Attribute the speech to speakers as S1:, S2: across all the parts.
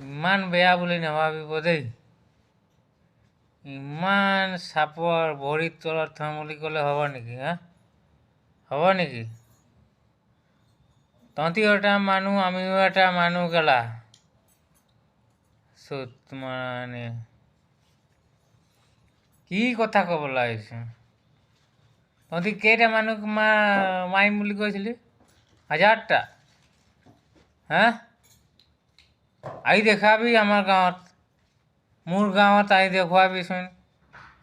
S1: ইমান বেয়া বুলি নাভাবিব দেই। ইমান চাপৰ ভৰিৰ তলত থওঁ বুলি ক'লে হ'ব নেকি? হ'ব নেকি? তহঁতিও এটা মানুহ, আমিও এটা মানুহ কেলা। মানে কি কথা ক'বলৈ আহিছে? তহঁতি কেইটা মানুহ মাৰিম বুলি কৈছিলি? 1000টা? আহি দেখাবি আমাৰ গাঁৱত, মোৰ গাঁৱত আহি দেখুৱাবিচোন।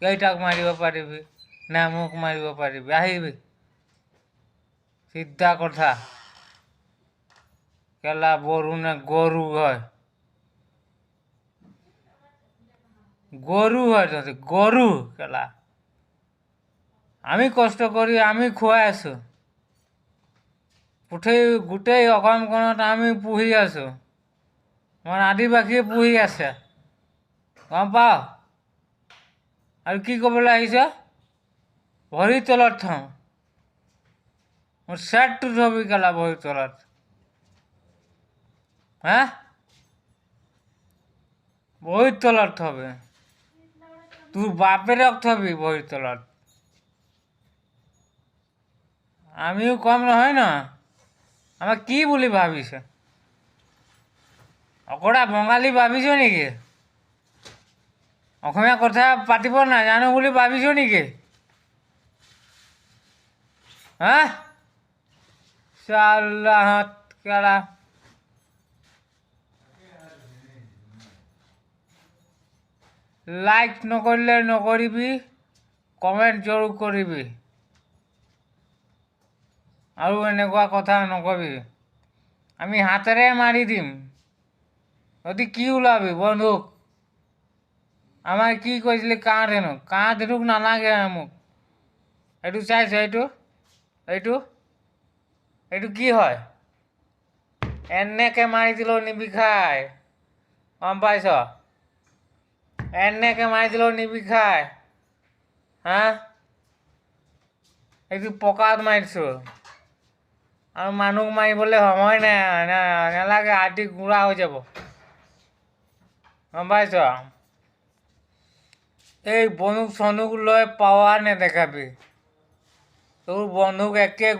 S1: কেইটাক মাৰিব পাৰিবি নে মোক মাৰিব পাৰিবি? আহিবি, চিধা কথা। কেলা বড়ো নে গৰু হয়? গৰু হয় তহঁতি, গৰু কেলা। আমি কষ্ট কৰি আমি খুৱাই আছোঁ। গোটেই অসমখনত আমি পুহি আছোঁ। আমাৰ আদিবাসীয়ে পুহি আছে, গম পাৱ? আৰু কি ক'বলৈ আহিছ? ভৰিৰ তলত থওঁ। মোৰ শ্বাৰ্টটো থবি কেলা ভৰিৰ তলত। ভৰিৰ তলত থবি। তোৰ বাপেৰক থবি ভৰিৰ তলত। আমিও কম নহয় ন? আমাক কি বুলি ভাবিছ? অকৰা বঙালী ভাবিছ নেকি? অসমীয়া কথা পাতিব নাজানো বুলি ভাবিছ নেকি? চাল্লাহত কেলা। লাইক নকৰিলে নকৰিবি, কমেণ্ট জৰুৰ কৰিবি। আৰু এনেকুৱা কথা নকবি, আমি হাতেৰে মাৰি দিম। তহঁতি কি ওলাবি? বন্দুক? আমাৰ কি কৈছিলি? কাঁহ ধেনুক? কাঁহ ধেনুক নালাগে মোক। এইটো চাইছ? এইটো কি হয়? এনেকে মাৰি দিলেও নিবিষায়, গম পাইছ? এনেকে মাৰি দিলেও নিবিষায়। এইটো পকাত মাৰিছোঁ। আৰু মানুহ মাৰিবলৈ সময় নালাগে, হাতী গুড়া হৈ যাব, গম পাইছ? এই বন্দুক চন্দুক লৈ পাৱাৰ নেদেখাবি। তোৰ বন্দুক একে